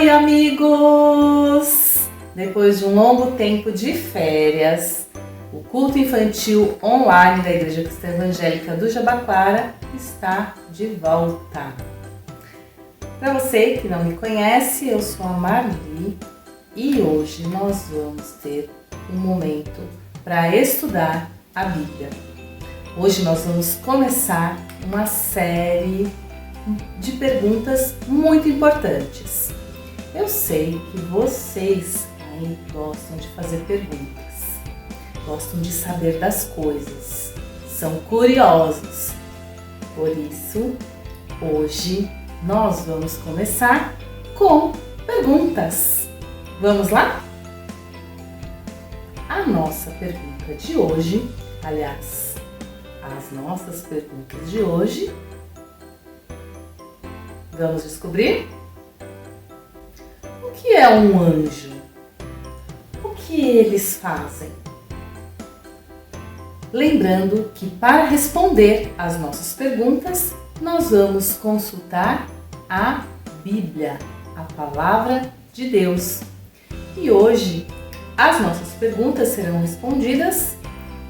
Oi, amigos! Depois de um longo tempo de férias, o culto infantil online da Igreja Cristã Evangélica do Jabaquara está de volta. Para você que não me conhece, eu sou a Marli e hoje nós vamos ter um momento para estudar a Bíblia. Hoje nós vamos começar uma série de perguntas muito importantes. Eu sei que vocês aí gostam de fazer perguntas, gostam de saber das coisas, são curiosos. Por isso, hoje nós vamos começar com perguntas. Vamos lá? A nossa pergunta de hoje, aliás, as nossas perguntas de hoje, vamos descobrir? O que é um anjo? O que eles fazem? Lembrando que para responder às nossas perguntas, nós vamos consultar a Bíblia, a Palavra de Deus. E hoje, as nossas perguntas serão respondidas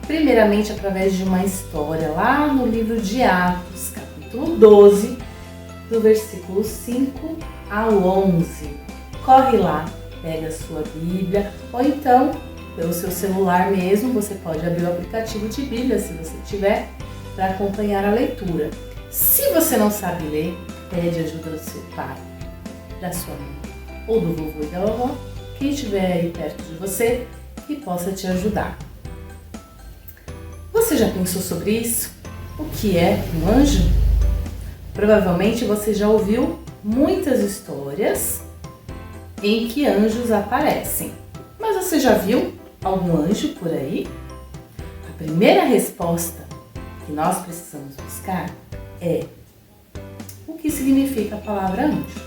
primeiramente através de uma história lá no livro de Atos, capítulo 12, do versículo 5 ao 11. Corre lá, pega a sua Bíblia, ou então, pelo seu celular mesmo, você pode abrir o aplicativo de Bíblia, se você tiver, para acompanhar a leitura. Se você não sabe ler, pede ajuda do seu pai, da sua mãe, ou do vovô e da vovó, quem estiver aí perto de você, que possa te ajudar. Você já pensou sobre isso? O que é um anjo? Provavelmente você já ouviu muitas histórias em que anjos aparecem. Mas você já viu algum anjo por aí? A primeira resposta que nós precisamos buscar é: o que significa a palavra anjo?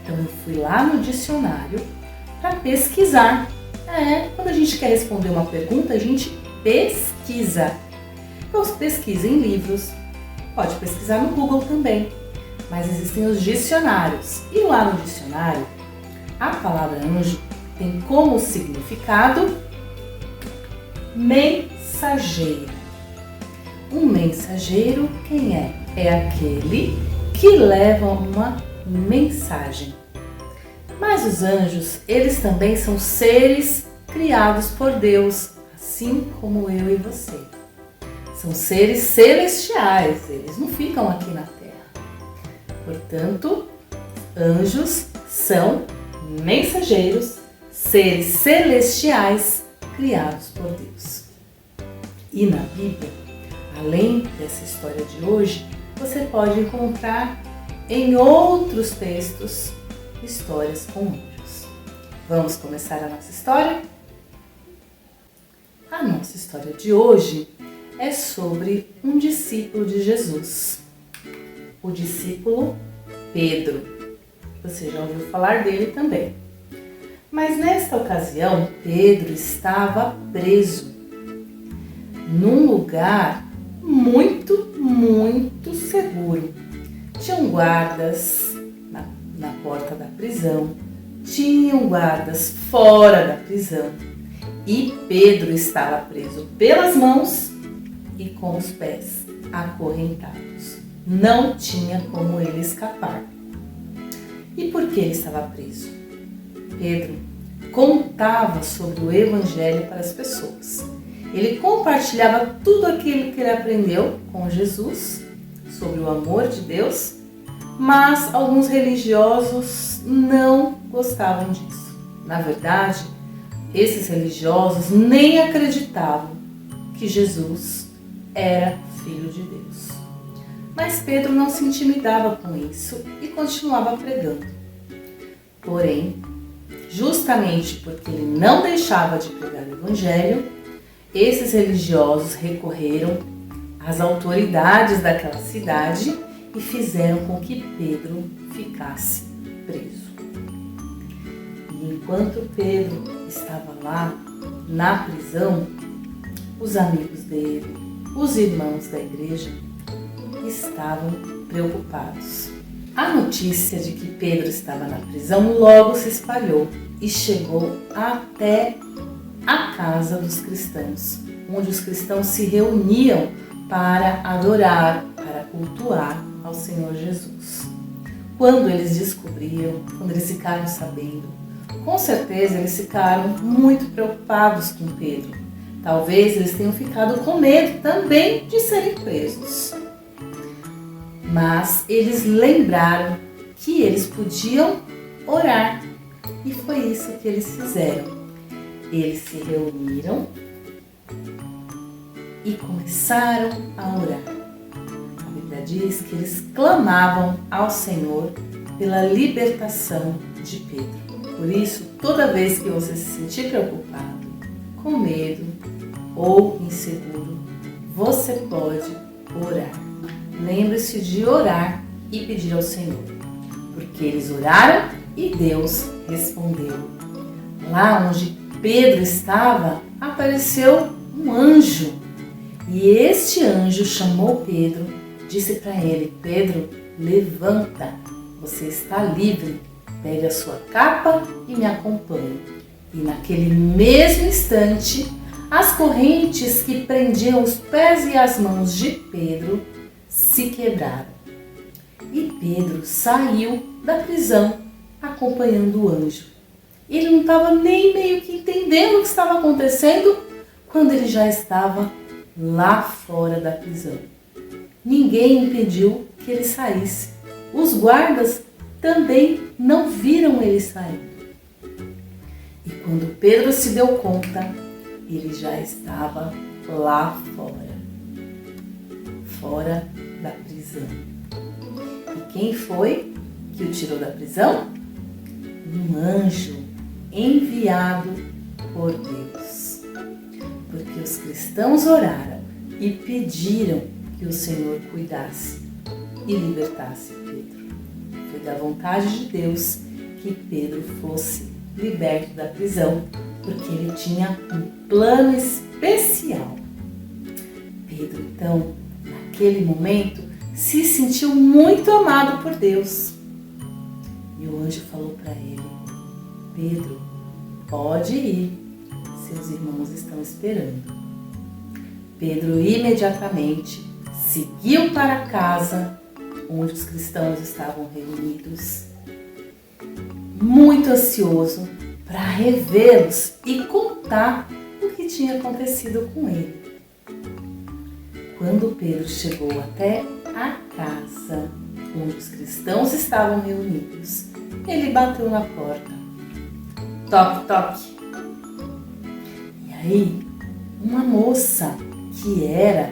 Então eu fui lá no dicionário para pesquisar. Quando a gente quer responder uma pergunta, a gente pesquisa. Então pesquisa em livros. Pode pesquisar no Google também, mas existem os dicionários. E lá no dicionário, a palavra anjo tem como significado mensageiro. Um mensageiro, quem é? É aquele que leva uma mensagem. Mas os anjos, eles também são seres criados por Deus, assim como eu e você. São seres celestiais, eles não ficam aqui na Terra. Portanto, anjos são mensageiros, seres celestiais criados por Deus. E na Bíblia, além dessa história de hoje, você pode encontrar em outros textos histórias com anjos. Vamos começar a nossa história? A nossa história de hoje é sobre um discípulo de Jesus, o discípulo Pedro. Você já ouviu falar dele também. Mas nesta ocasião, Pedro estava preso num lugar muito seguro. Tinham guardas na porta da prisão, tinham guardas fora da prisão e Pedro estava preso pelas mãos e com os pés acorrentados. Não tinha como ele escapar. E por que ele estava preso? Pedro contava sobre o Evangelho para as pessoas. Ele compartilhava tudo aquilo que ele aprendeu com Jesus, sobre o amor de Deus, mas alguns religiosos não gostavam disso. Na verdade, esses religiosos nem acreditavam que Jesus era Filho de Deus. Mas Pedro não se intimidava com isso e continuava pregando. Porém, justamente porque ele não deixava de pregar o Evangelho, esses religiosos recorreram às autoridades daquela cidade e fizeram com que Pedro ficasse preso. E enquanto Pedro estava lá na prisão, os amigos dele, os irmãos da igreja, estavam preocupados. A notícia de que Pedro estava na prisão logo se espalhou e chegou até a casa dos cristãos, onde os cristãos se reuniam para adorar, para cultuar ao Senhor Jesus. Quando eles descobriram, quando eles ficaram sabendo, com certeza eles ficaram muito preocupados com Pedro. Talvez eles tenham ficado com medo também de serem presos. Mas eles lembraram que eles podiam orar e foi isso que eles fizeram. Eles se reuniram e começaram a orar. A Bíblia diz que eles clamavam ao Senhor pela libertação de Pedro. Por isso, toda vez que você se sentir preocupado, com medo ou inseguro, você pode orar. Lembre-se de orar e pedir ao Senhor, porque eles oraram e Deus respondeu. Lá onde Pedro estava, apareceu um anjo. E este anjo chamou Pedro, disse para ele: Pedro, levanta, você está livre, pegue a sua capa e me acompanhe. E naquele mesmo instante, as correntes que prendiam os pés e as mãos de Pedro se quebraram. E Pedro saiu da prisão acompanhando o anjo. Ele não estava nem meio que entendendo o que estava acontecendo quando ele já estava lá fora da prisão. Ninguém impediu que ele saísse. Os guardas também não viram ele sair. E quando Pedro se deu conta, ele já estava lá fora da prisão. E quem foi que o tirou da prisão? Um anjo enviado por Deus. Porque os cristãos oraram e pediram que o Senhor cuidasse e libertasse Pedro. Foi da vontade de Deus que Pedro fosse liberto da prisão, porque ele tinha um plano especial. Pedro, então, naquele momento, se sentiu muito amado por Deus. E o anjo falou para ele: Pedro, pode ir, seus irmãos estão esperando. Pedro imediatamente seguiu para casa onde os cristãos estavam reunidos, muito ansioso para revê-los e contar o que tinha acontecido com ele. Quando Pedro chegou até a casa onde os cristãos estavam reunidos, ele bateu na porta. Toque, toque. E aí, uma moça que era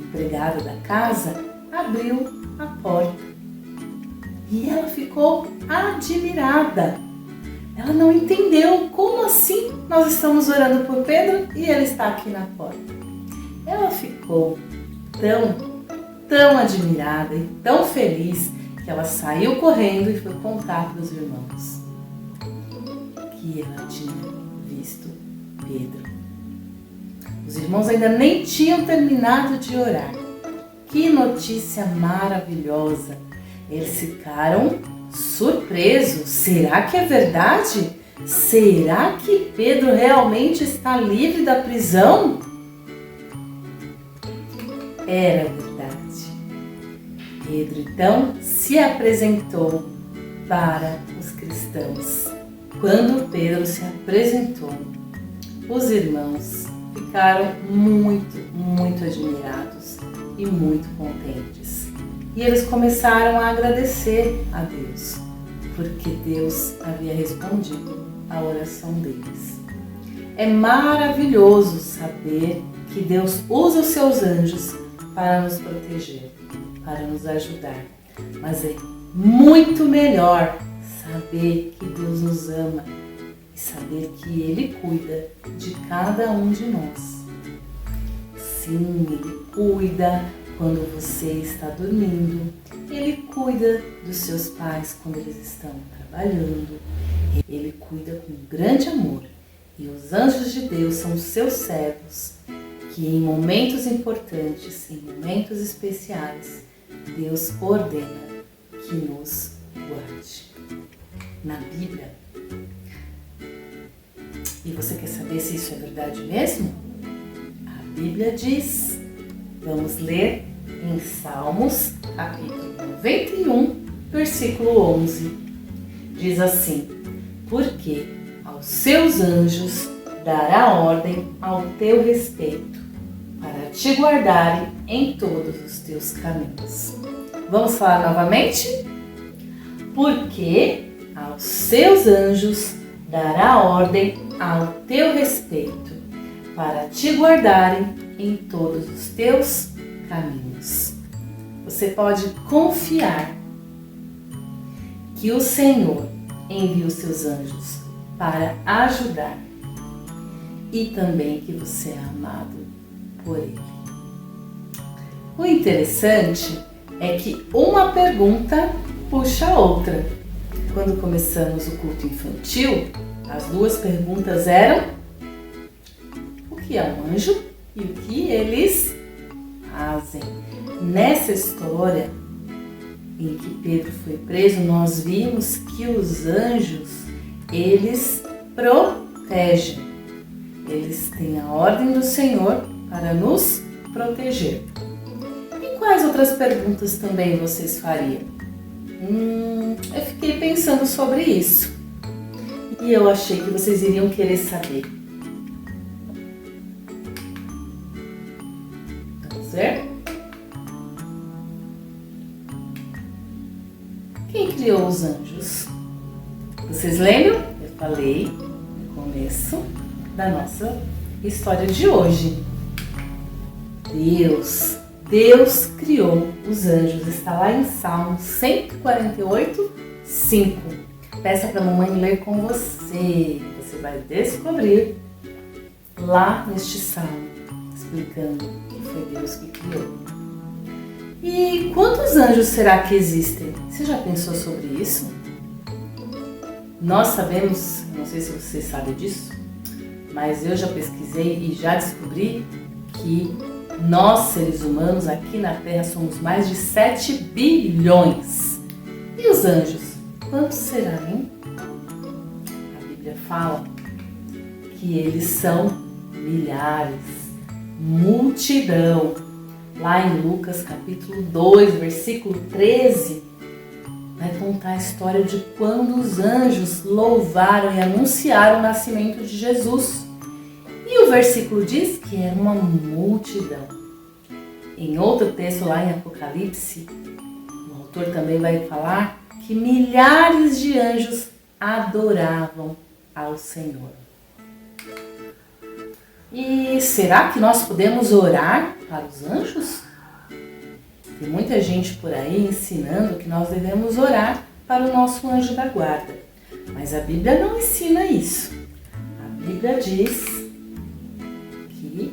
empregada da casa abriu a porta. E ela ficou admirada. Ela não entendeu como assim nós estamos orando por Pedro e ele está aqui na porta. Ela ficou tão admirada e tão feliz que ela saiu correndo e foi contar para os irmãos que ela tinha visto Pedro. Os irmãos ainda nem tinham terminado de orar. Que notícia maravilhosa! Eles ficaram surpresos. Será que é verdade? Será que Pedro realmente está livre da prisão? Era verdade. Pedro então se apresentou para os cristãos. Quando Pedro se apresentou, os irmãos ficaram muito admirados e muito contentes. E eles começaram a agradecer a Deus, porque Deus havia respondido à oração deles. É maravilhoso saber que Deus usa os seus anjos para nos proteger, para nos ajudar. Mas é muito melhor saber que Deus nos ama e saber que Ele cuida de cada um de nós. Sim, Ele cuida quando você está dormindo, Ele cuida dos seus pais quando eles estão trabalhando, Ele cuida com grande amor. E os anjos de Deus são os seus servos, que em momentos importantes, em momentos especiais, Deus ordena que nos guarde. Na Bíblia. E você quer saber se isso é verdade mesmo? A Bíblia diz, vamos ler em Salmos, capítulo 91, versículo 11. Diz assim: porque aos seus anjos dará ordem ao teu respeito, para te guardarem em todos os teus caminhos. Vamos falar novamente? Porque aos seus anjos dará ordem ao teu respeito, para te guardarem em todos os teus caminhos. Você pode confiar que o Senhor envia os seus anjos para ajudar e também que você é amado por Ele. O interessante é que uma pergunta puxa a outra. Quando começamos o culto infantil, as duas perguntas eram: o que é um anjo e o que eles fazem? Nessa história em que Pedro foi preso, nós vimos que os anjos, eles protegem. Eles têm a ordem do Senhor para nos proteger. E quais outras perguntas também vocês fariam? Eu fiquei pensando sobre isso. E eu achei que vocês iriam querer saber. Vamos ver? Quem criou os anjos? Vocês lembram? Eu falei no começo da nossa história de hoje. Deus criou os anjos. Está lá em Salmo 148, 5. Peça para a mamãe ler com você. Você vai descobrir lá neste salmo, explicando que foi Deus que criou. E quantos anjos será que existem? Você já pensou sobre isso? Nós sabemos, não sei se você sabe disso, mas eu já pesquisei e já descobri que nós, seres humanos, aqui na Terra, somos mais de 7 bilhões. E os anjos? Quantos serão, hein? A Bíblia fala que eles são milhares, multidão. Lá em Lucas capítulo 2, versículo 13, vai contar a história de quando os anjos louvaram e anunciaram o nascimento de Jesus. E o versículo diz que era uma multidão. Em outro texto lá em Apocalipse, o autor também vai falar que milhares de anjos adoravam ao Senhor. E será que nós podemos orar para os anjos? Tem muita gente por aí ensinando que nós devemos orar para o nosso anjo da guarda. Mas a Bíblia não ensina isso. A Bíblia diz que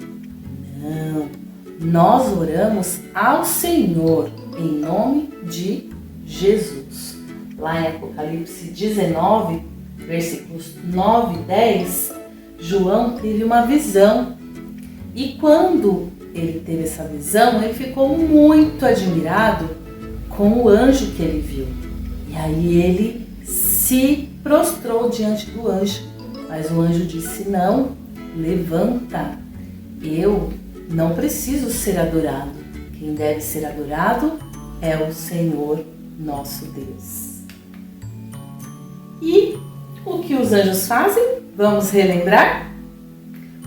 não. Nós oramos ao Senhor em nome de Jesus. Lá em Apocalipse 19, versículos 9 e 10, João teve uma visão. E quando ele teve essa visão, ele ficou muito admirado com o anjo que ele viu. E aí ele se prostrou diante do anjo. Mas o anjo disse: não, levanta. Eu não preciso ser adorado. Quem deve ser adorado é o Senhor nosso Deus. E o que os anjos fazem? Vamos relembrar?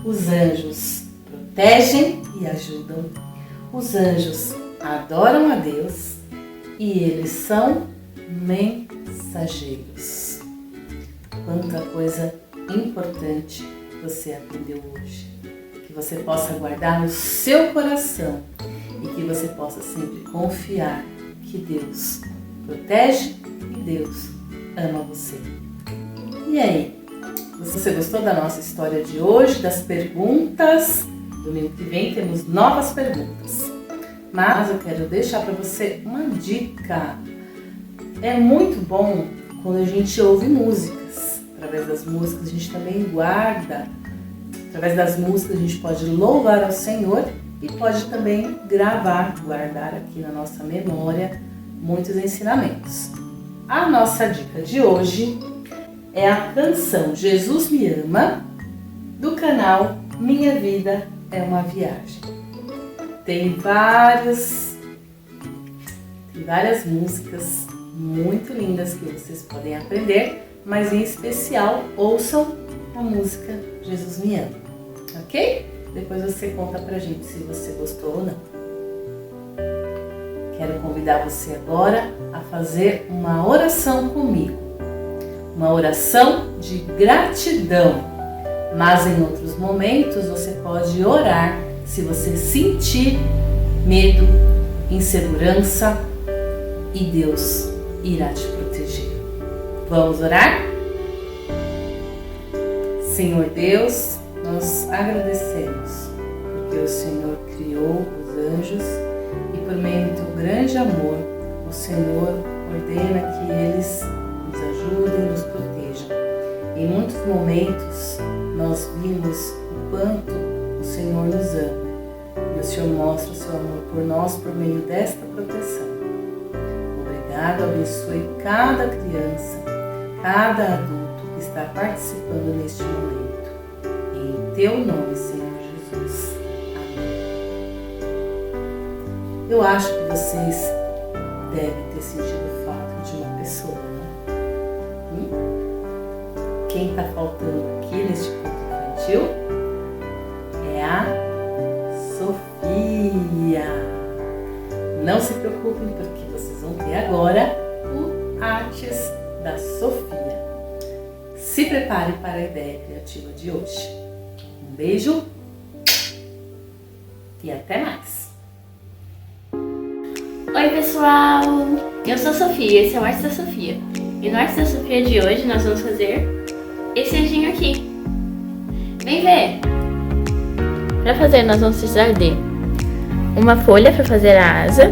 Os anjos protegem e ajudam. Os anjos adoram a Deus e eles são mensageiros. Quanta coisa importante você aprendeu hoje. Que você possa guardar no seu coração e que você possa sempre confiar que Deus protege e Deus ama você. E aí? Você gostou da nossa história de hoje, das perguntas? Domingo que vem temos novas perguntas. Mas eu quero deixar para você uma dica. É muito bom quando a gente ouve músicas. Através das músicas a gente também guarda. Através das músicas a gente pode louvar ao Senhor e pode também gravar, guardar aqui na nossa memória muitos ensinamentos. A nossa dica de hoje é a canção Jesus Me Ama, do canal Minha Vida é uma Viagem. Tem várias músicas muito lindas que vocês podem aprender, mas em especial ouçam a música Jesus Me Ama, ok? Depois você conta pra gente se você gostou ou não. Quero convidar você agora a fazer uma oração comigo. Uma oração de gratidão. Mas em outros momentos você pode orar se você sentir medo, insegurança, e Deus irá te proteger. Vamos orar? Senhor Deus, nós agradecemos porque o Senhor criou os anjos e por meio do teu grande amor, o Senhor ordena que eles nos ajudem, nos protejam. Em muitos momentos nós vimos o quanto o Senhor nos ama e o Senhor mostra o seu amor por nós por meio desta proteção. Obrigado, abençoe cada criança, cada adulto que está participando neste momento. Em teu nome, Senhor Jesus. Amém. Eu acho que vocês devem ter sentido falta de uma pessoa, né? Quem está faltando aqui neste culto infantil é a Sofia. Não se preocupem, porque vocês vão ter agora o Artes da Sofia. Se prepare para a ideia criativa de hoje. Um beijo e até mais! Oi pessoal, eu sou a Sofia, esse é o Artes da Sofia. E no Artes da Sofia de hoje nós vamos fazer esse anjinho aqui. Vem ver! Para fazer nós vamos precisar de uma folha para fazer a asa,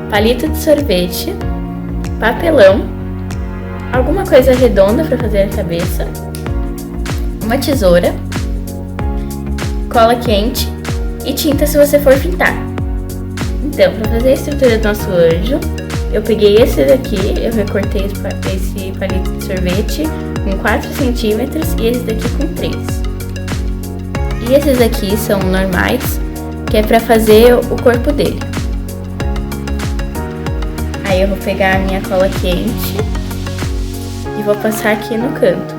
palito de sorvete, papelão, alguma coisa redonda para fazer a cabeça, uma tesoura, cola quente e tinta se você for pintar. Então, para fazer a estrutura do nosso anjo, eu peguei esse daqui, eu recortei esse palito de sorvete com 4 centímetros e esse daqui com 3. E esses aqui são normais, que é para fazer o corpo dele. Aí eu vou pegar a minha cola quente e vou passar aqui no canto.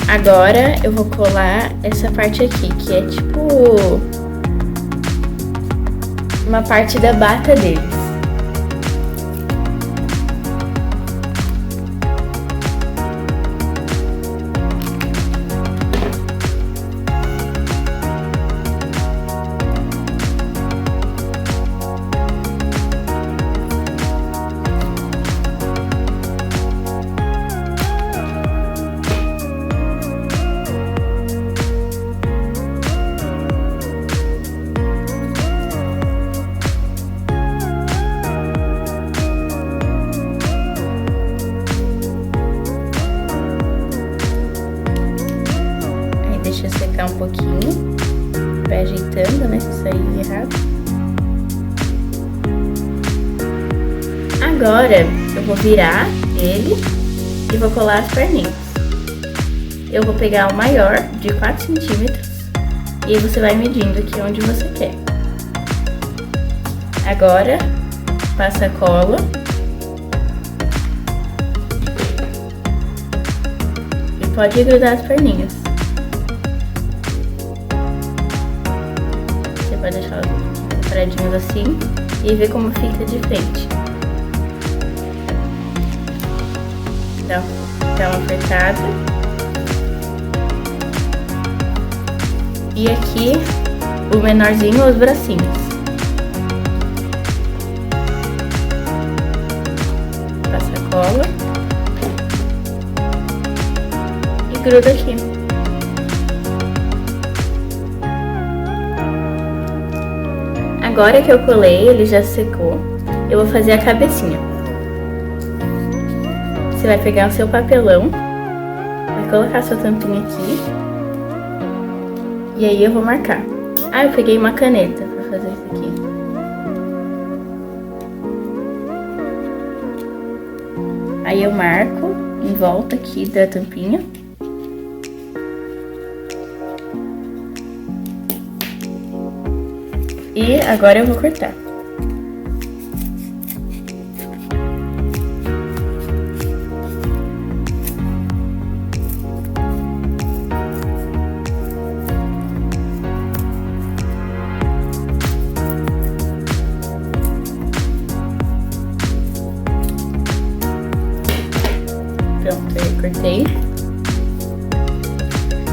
Agora eu vou colar essa parte aqui, que é tipo uma parte da bata deles. Deixa secar um pouquinho, vai ajeitando, né, se sair errado. Agora eu vou virar ele e vou colar as perninhas. Eu vou pegar o maior, de 4 centímetros, e aí você vai medindo aqui onde você quer. Agora, passa a cola. E pode grudar as perninhas. Vai deixar separadinhos assim e ver como fica de frente. Dá uma apertada. E aqui o menorzinho, os bracinhos. Passa a cola e gruda aqui. agora que eu colei, ele já secou, eu vou fazer a cabecinha. Você vai pegar o seu papelão, vai colocar a sua tampinha aqui. E aí eu vou marcar. Ah, eu peguei uma caneta pra fazer isso aqui. Aí eu marco em volta aqui da tampinha. E agora eu vou cortar. Pronto, aí cortei.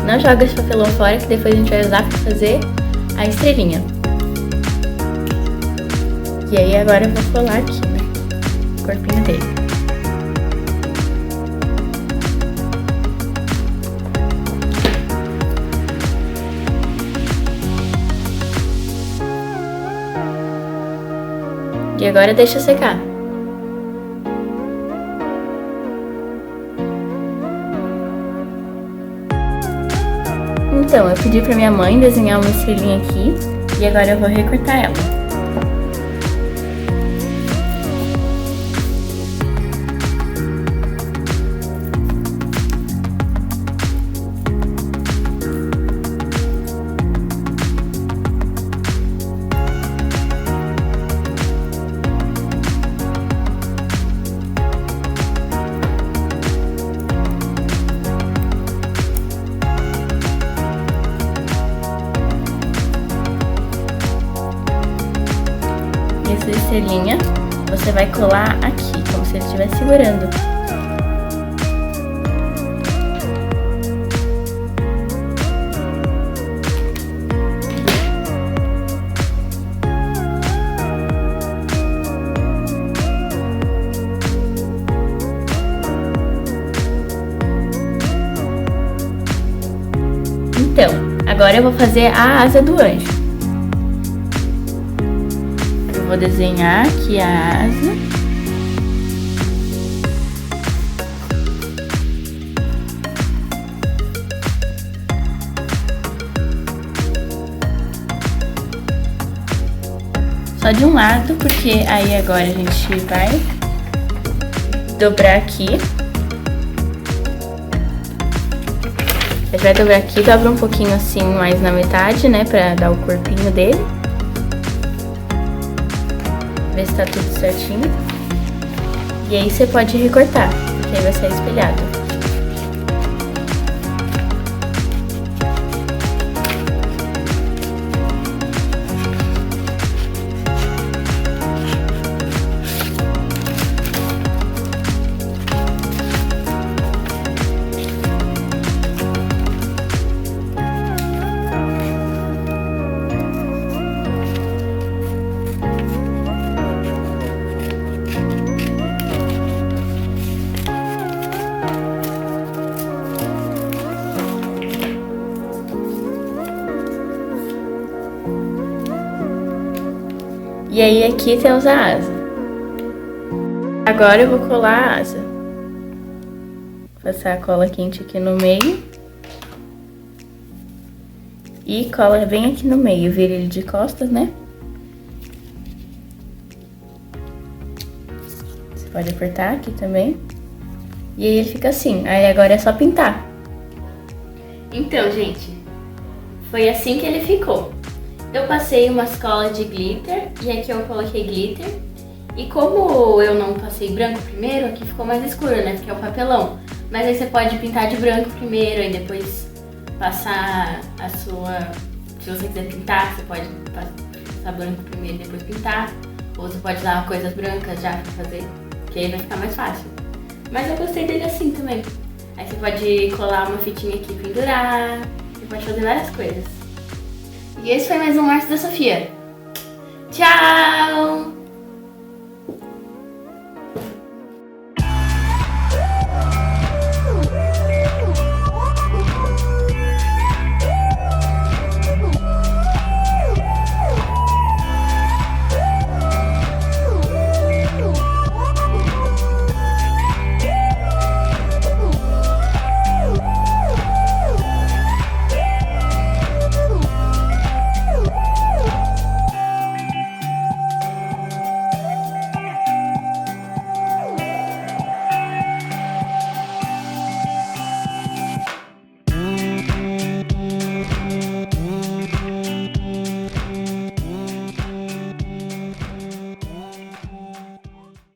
Não joga esse papelão fora, que depois a gente vai usar pra fazer a estrelinha. E aí agora eu vou colar aqui, né, o corpinho dele. E agora deixa secar. Então, eu pedi pra minha mãe desenhar uma estrelinha aqui e agora eu vou recortar ela. Essa estrelinha você vai colar aqui, como se ele estivesse segurando. Então, agora eu vou fazer a asa do anjo. Vou desenhar aqui a asa. Só de um lado, porque aí agora a gente vai dobrar aqui. A gente vai dobrar aqui, dobra um pouquinho assim mais na metade, né, pra dar o corpinho dele. Ver se tá tudo certinho. E aí você pode recortar, porque aí vai sair espelhado. E aí aqui temos a asa. Agora eu vou colar a asa. Passar a cola quente aqui no meio. E cola bem aqui no meio, vira ele de costas, né? Você pode apertar aqui também. E aí ele fica assim. Aí agora é só pintar. Então, gente, foi assim que ele ficou. Eu passei umas colas de glitter e aqui eu coloquei glitter. E como eu não passei branco primeiro, aqui ficou mais escuro, né? Porque é o papelão. Mas aí você pode pintar de branco primeiro e depois passar a sua... Se você quiser pintar, você pode passar branco primeiro e depois pintar. Ou você pode usar coisas brancas já pra fazer, que aí vai ficar mais fácil. Mas eu gostei dele assim também. Aí você pode colar uma fitinha aqui e pendurar. Você pode fazer várias coisas. E esse foi mais um Artes da Sofia. Tchau!